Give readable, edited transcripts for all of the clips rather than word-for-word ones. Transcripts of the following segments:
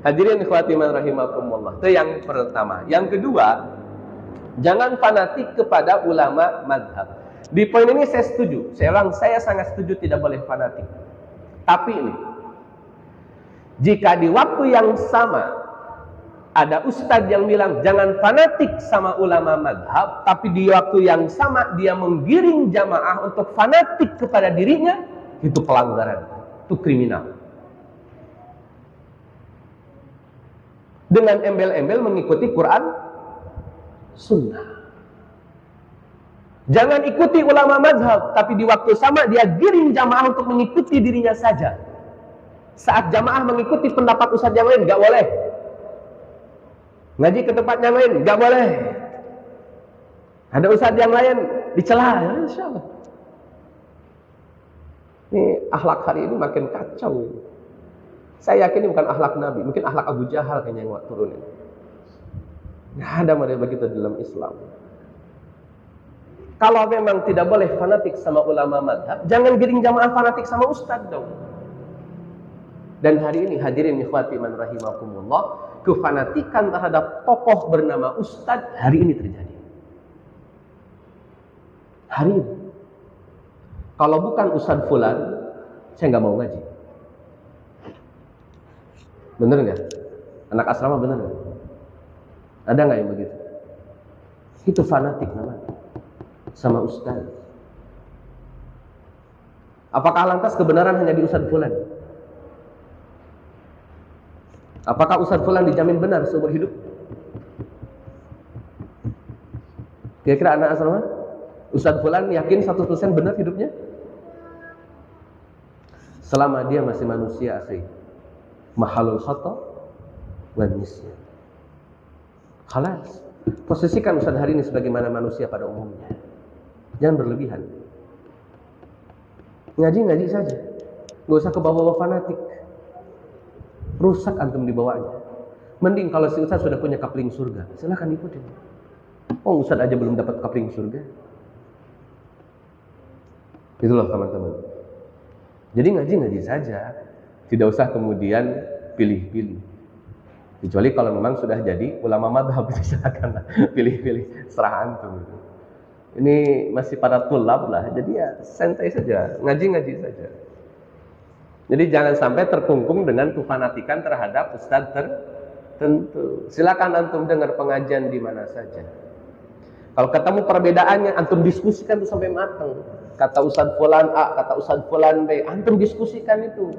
Hadirin ikhwati man rahimakumullah. Itu yang pertama. Yang kedua, jangan fanatik kepada ulama madhab. Di poin ini saya setuju. Saya sangat setuju tidak boleh fanatik. Tapi ini, jika di waktu yang sama ada ustadz yang bilang jangan fanatik sama ulama madhab, tapi di waktu yang sama dia menggiring jamaah untuk fanatik kepada dirinya, itu pelanggaran, itu kriminal. Dengan embel-embel mengikuti Quran, Sunnah. Jangan ikuti ulama mazhab, tapi di waktu sama dia giring jamaah untuk mengikuti dirinya saja. Saat jamaah mengikuti pendapat ustadz yang lain, nggak boleh. Ngaji ke tempat yang lain, nggak boleh. Ada ustadz yang lain dicela, ya insya Allah. Ini akhlak hari ini makin kacau. Saya yakin ini bukan akhlak Nabi, mungkin akhlak Abu Jahal kayaknya yang turun ini. Nggak ada model begitu dalam Islam. Kalau memang tidak boleh fanatik sama ulama madhab, jangan giring jamaah fanatik sama ustadz dong. Dan hari ini hadirin ikhwati man rahimakumullah, kefanatikan terhadap tokoh bernama ustadz hari ini terjadi. Hari ini. Kalau bukan ustadz fulan, saya nggak mau ngaji. Bener nggak? Anak asrama bener nggak? Ada nggak yang begitu? Itu fanatik namanya sama ustaz. Apakah lantas kebenaran hanya di ustaz fulan? Apakah ustaz fulan dijamin benar seumur hidup? Kira-kira anak asrama, ustaz fulan yakin 100% benar hidupnya? Selama dia masih manusia, akhi, mahalul khata wan nisyan. Khalas. Posisikan ustaz hari ini sebagaimana manusia pada umumnya. Jangan berlebihan. Ngaji saja. Gak usah ke bawah fanatik. Rusak antum dibawanya. Mending kalau si ustaz sudah punya kapling surga, silakan ikutin. Oh, ustaz aja belum dapat kapling surga. Itulah teman-teman. Jadi ngaji saja. Tidak usah kemudian pilih-pilih. Kecuali kalau memang sudah jadi ulama madhab, silakan pilih-pilih, serah antum. Ini masih pada tulab lah, jadi ya santai saja, ngaji saja. Jadi jangan sampai terkungkung dengan kefanatikan terhadap ustadz tertentu. Silakan antum dengar pengajian di mana saja. Kalau ketemu perbedaannya, antum diskusikan itu sampai matang. Kata ustadz fulan A, kata ustadz fulan B, antum diskusikan itu.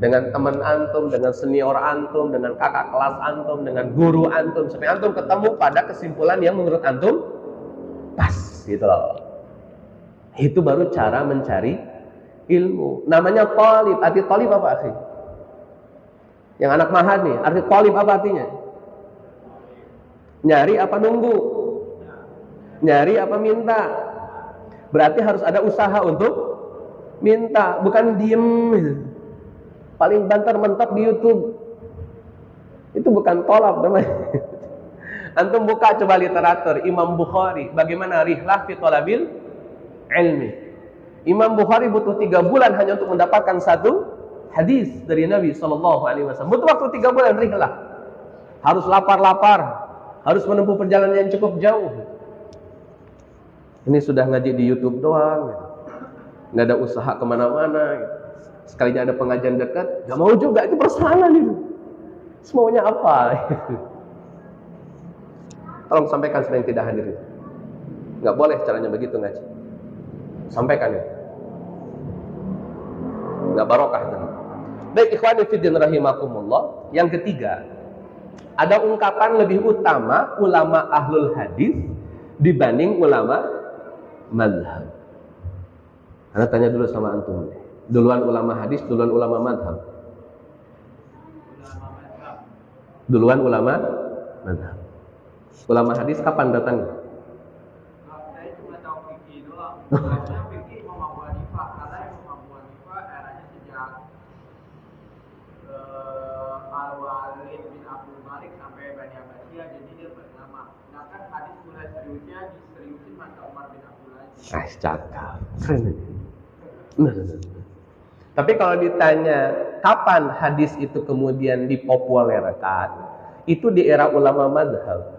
Dengan teman antum, dengan senior antum, dengan kakak kelas antum, dengan guru antum, sampai antum ketemu pada kesimpulan yang menurut antum pas, gitu loh. Itu baru cara mencari ilmu. Namanya talib. Arti talib apa arti? Yang anak mahad nih, arti talib apa artinya? Nyari apa nunggu? Nyari apa minta? Berarti harus ada usaha untuk minta, bukan diem. Paling banter mentok di YouTube. Itu bukan tolab namanya. Antum buka coba literatur Imam Bukhari, bagaimana rihlah fi talabil ilmi. Imam Bukhari butuh 3 bulan hanya untuk mendapatkan satu hadis dari Nabi SAW. Butuh waktu 3 bulan rihlah. Harus lapar-lapar, harus menempuh perjalanan yang cukup jauh. Ini sudah ngaji di YouTube doang, nggak ada usaha kemana-mana. Sekalinya ada pengajian dekat, gak mau juga, itu persoalan itu. Semaunya apa? Tolong sampaikan sering tidak hadir itu. Gak boleh caranya begitu ngaji. Sampaikan itu. Gak barokah itu. Baik ikhwani fiddin rahimakumullah. Yang ketiga, ada ungkapan lebih utama ulama ahlul hadis dibanding ulama madhab. Anda tanya dulu sama antum. Duluan ulama hadis, duluan ulama madhab. Duluan ulama madhab. Ulama hadis kapan datang? Saya cuma tahu fikih doang. Soalnya fikih Imam Abu Hanifah, karena Imam Abu Hanifah eranya sejak Al-Walid bin Abdul Malik sampai Bani Abbasiyah, jadi dia bernama. Sedangkan hadis mulai seriusnya diseriusin masa Umar bin Abdul Aziz. Cakap. Keren ini. Nah. Tapi kalau ditanya kapan hadis itu kemudian dipopulerkan? Itu di era ulama madhab.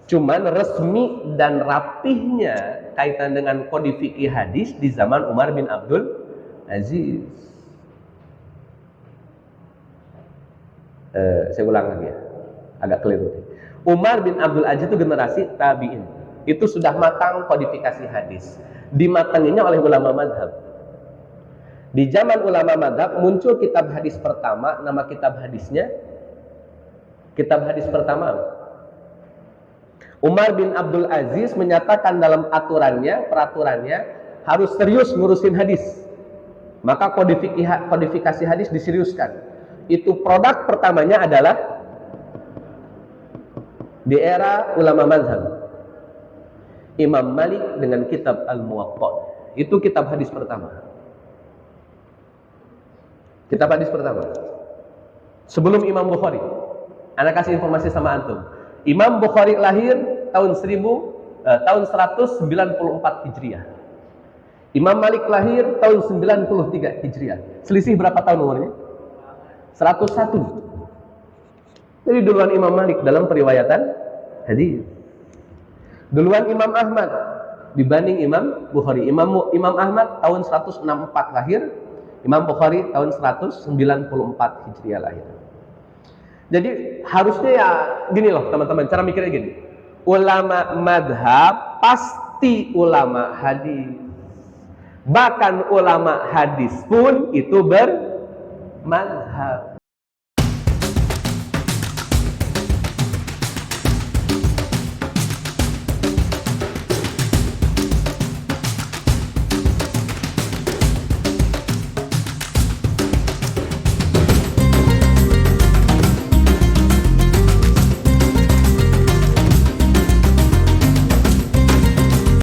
Cuman resmi dan rapihnya kaitan dengan kode fikih hadis di zaman Umar bin Abdul Aziz. Saya ulang lagi ya, agak keliru. Umar bin Abdul Aziz itu generasi tabi'in. Itu sudah matang kodifikasi hadis. Dimatanginya oleh ulama madhab. Di zaman ulama madhab muncul kitab hadis pertama. Nama kitab hadisnya, kitab hadis pertama, Umar bin Abdul Aziz menyatakan dalam peraturannya harus serius ngurusin hadis. Maka kodifikasi hadis diseriuskan. Itu produk pertamanya adalah di era ulama mazhab. Imam Malik dengan kitab Al-Muwatta. Itu kitab hadis pertama. Kitab hadis pertama. Sebelum Imam Bukhari. Ana kasih informasi sama antum. Imam Bukhari lahir tahun 194 Hijriah. Imam Malik lahir tahun 93 Hijriah. Selisih berapa tahun umurnya? 101. Jadi duluan Imam Malik dalam periwayatan hadis. Duluan Imam Ahmad dibanding Imam Bukhari. Imam Ahmad tahun 164 lahir, Imam Bukhari tahun 194 Hijriah lahir. Jadi harusnya ya gini loh teman-teman, cara mikirnya gini. Ulama madhab pasti ulama hadis. Bahkan ulama hadis pun itu bermadhab.